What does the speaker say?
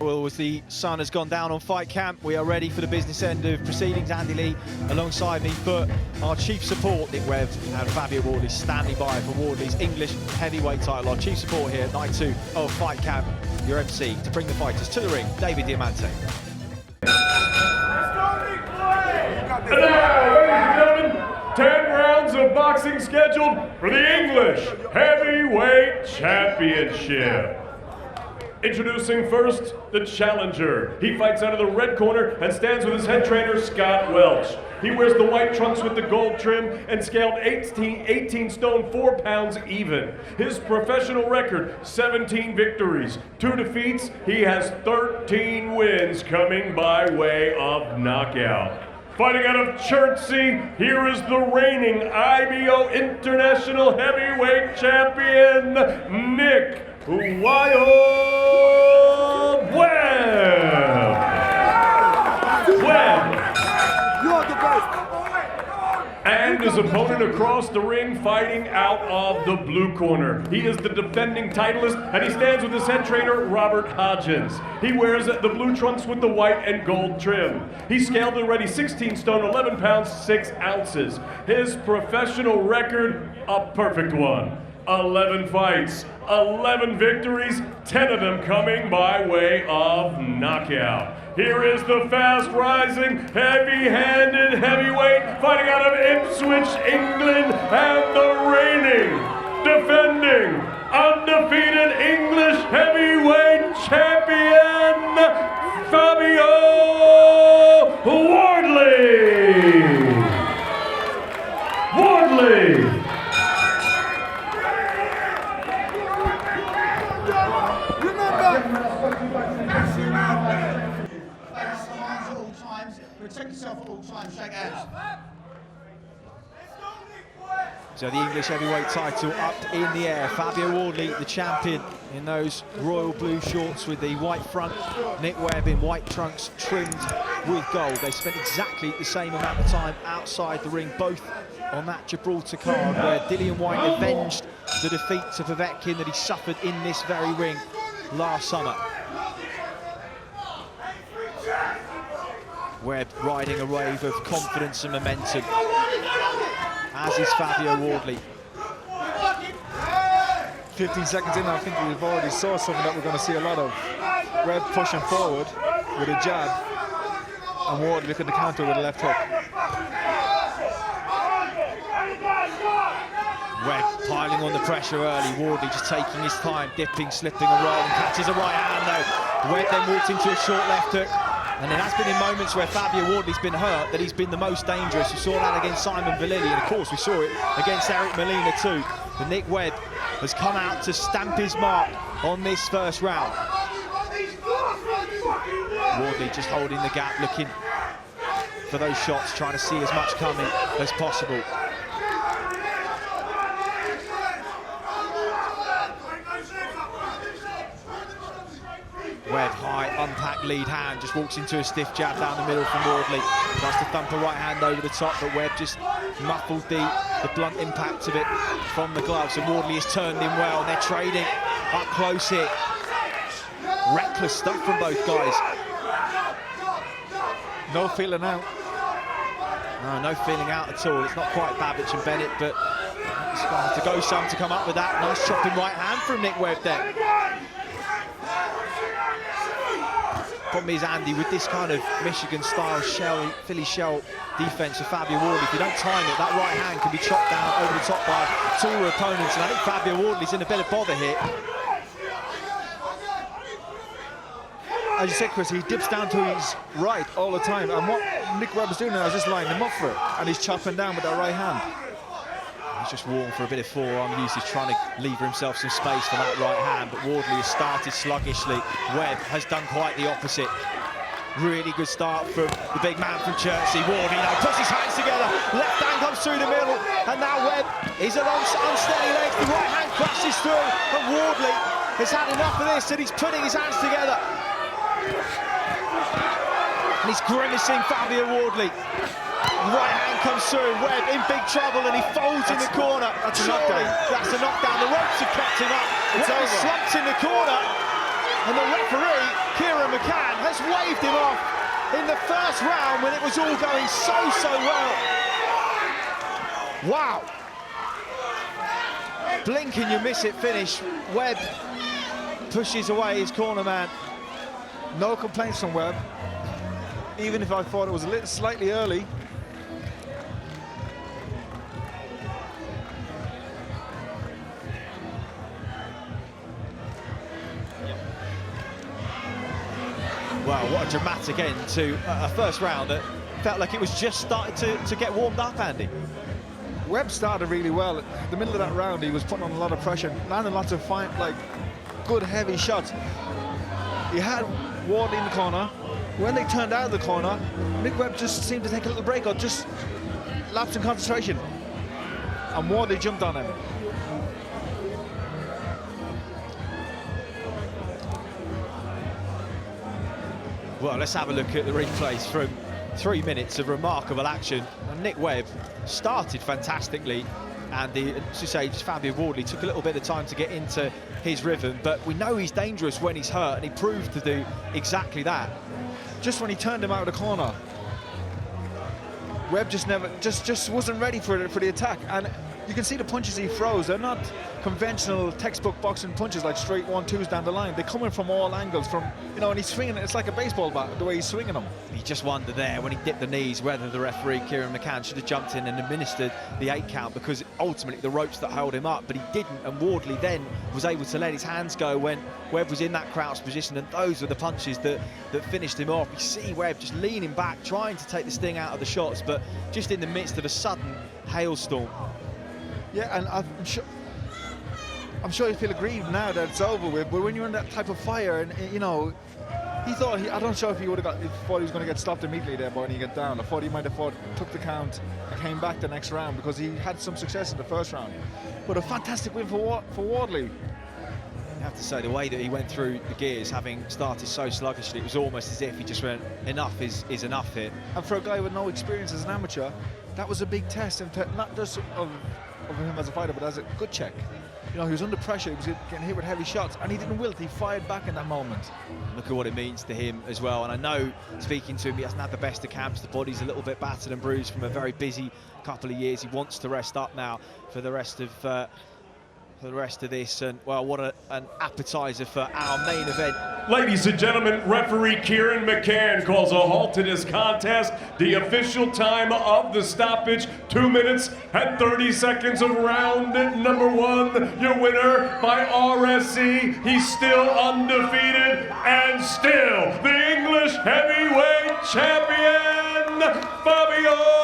Well, as the sun has gone down on fight camp, we are ready for the business end of proceedings. Andy Lee alongside me, but our chief support, Nick Webb and Fabio Wardley, standing by for Wardley's English heavyweight title. Our chief support here at night 2 of fight camp, your MC to bring the fighters to the ring, David Diamante. And now, ladies and gentlemen, 10 rounds of boxing scheduled for the English Heavyweight Championship. Introducing first, the challenger. He fights out of the red corner and stands with his head trainer, Scott Welch. He wears the white trunks with the gold trim and scaled 18 stone, 4 pounds even. His professional record, 17 victories, 2 defeats. He has 13 wins coming by way of knockout. Fighting out of Chertsey, here is the reigning IBO International Heavyweight Champion, Nick Wild Webb. You're the best. And his opponent across the ring, fighting out of the blue corner. He is the defending titleist, and he stands with his head trainer, Robert Hodgins. He wears the blue trunks with the white and gold trim. He's scaled already 16 stone, 11 pounds, 6 ounces. His professional record, a perfect one. 11 fights, 11 victories, 10 of them coming by way of knockout. Here is the fast-rising, heavy-handed heavyweight fighting out of Ipswich, England, and the reigning, defending, undefeated English heavyweight champion, Fabio Wardley. Protect yourself at all times, shake hands. So the English heavyweight title up in the air. Fabio Wardley, the champion, in those royal blue shorts with the white front. Nick Webb in white trunks trimmed with gold. They spent exactly the same amount of time outside the ring, both on that Gibraltar card where Dillian White avenged the defeat to Povetkin that he suffered in this very ring last summer. Webb riding a wave of confidence and momentum, as is Fabio Wardley. 15 seconds in, I think we've already saw something that we're going to see a lot of. Webb pushing forward with a jab, and Wardley looking to counter with a left hook. Webb piling on the pressure early, Wardley just taking his time, dipping, slipping a roll, and catches a right hand though. Webb then walks into a short left hook. And it has been in moments where Fabio Wardley's been hurt that he's been the most dangerous. We saw that against Simon Vallily, and of course we saw it against Eric Molina too. But Nick Webb has come out to stamp his mark on this first round. Wardley just holding the gap, looking for those shots, trying to see as much coming as possible. Webb, high, unpacked lead hand, just walks into a stiff jab down the middle from Wardley. Tries to thump a right hand over the top, but Webb just muffled the blunt impact of it from the gloves. And Wardley has turned in well, and they're trading up close here. Reckless stuff from both guys. No feeling out. No feeling out at all. It's not quite Babbage and Bennett, but it's going to have to go some to come up with that. Nice chopping right hand from Nick Webb there. Problem is, Andy, with this kind of Michigan-style Philly shell defense of Fabio Wardley, if you don't time it, that right hand can be chopped down over the top by taller opponents, and I think Fabio Wardley's in a bit of bother here. As you said, Chris, he dips down to his right all the time, and what Nick Webb is doing now is just lining him up for it, and he's chopping down with that right hand. He's just warm for a bit of forearm use. He's trying to lever himself some space for that right hand, but Wardley has started sluggishly. Webb has done quite the opposite. Really good start from the big man from Chertsey. Wardley now puts his hands together. Left hand comes through the middle, and now Webb is on unsteady legs. The right hand crashes through, and Wardley has had enough of this, and he's putting his hands together. And he's grimacing, Fabio Wardley. Right hand comes through, Webb in big trouble, and he folds in the corner. That's a knockdown. That's a knockdown. The ropes have kept him up. Webb is slumped in the corner, and the referee, Kieran just waved him off in the first round when it was all going so well. Wow. Blink and you miss it finish. Webb pushes away his corner man. No complaints from Webb, even if I thought it was a little slightly early. Well, what a dramatic end to a first round that felt like it was just starting to get warmed up, Andy. Webb started really well. At the middle of that round, he was putting on a lot of pressure, landing lots of fine, like, good heavy shots. He had Wardley in the corner. When they turned out of the corner, Nick Webb just seemed to take a little break or just lapse in concentration. And Wardley jumped on him. Well, let's have a look at the replays from 3 minutes of remarkable action. And Nick Webb started fantastically, and as you say, Fabio Wardley took a little bit of time to get into his rhythm, but we know he's dangerous when he's hurt, and he proved to do exactly that. Just when he turned him out of the corner, Webb just wasn't ready for the attack, and you can see the punches he throws. They're not conventional textbook boxing punches like straight 1-2s down the line. They're coming from all angles, from, you know, and he's swinging it. It's like a baseball bat, the way he's swinging them. You just wonder there when he dipped the knees whether the referee, Kieran McCann, should have jumped in and administered the 8 count, because ultimately the ropes that held him up, but he didn't, and Wardley then was able to let his hands go when Webb was in that crouched position, and those were the punches that finished him off. You see Webb just leaning back, trying to take the sting out of the shots, but just in the midst of a sudden hailstorm. Yeah, and I'm sure you feel aggrieved now that it's over with, but when you're in that type of fire, and you know, I'm not sure if he thought he was going to get stopped immediately there when he got down. I thought he might have took the count and came back the next round, because he had some success in the first round. But a fantastic win for Wardley. I have to say, the way that he went through the gears, having started so sluggishly, it was almost as if he just went, enough is enough here. And for a guy with no experience as an amateur, that was a big test, and not just of him as a fighter, but as a good check. You know, he was under pressure, he was getting hit with heavy shots, and he didn't wilt, he fired back in that moment. Look at what it means to him as well, and I know, speaking to him, he hasn't had the best of camps, the body's a little bit battered and bruised from a very busy couple of years. He wants to rest up now for the rest of this, and well, what an appetizer for our main event. Ladies and gentlemen, referee Kieran McCann calls a halt to this contest. The official time of the stoppage, 2 minutes and 30 seconds of round number 1. Your winner by RSC. He's still undefeated and still the English heavyweight champion, Fabio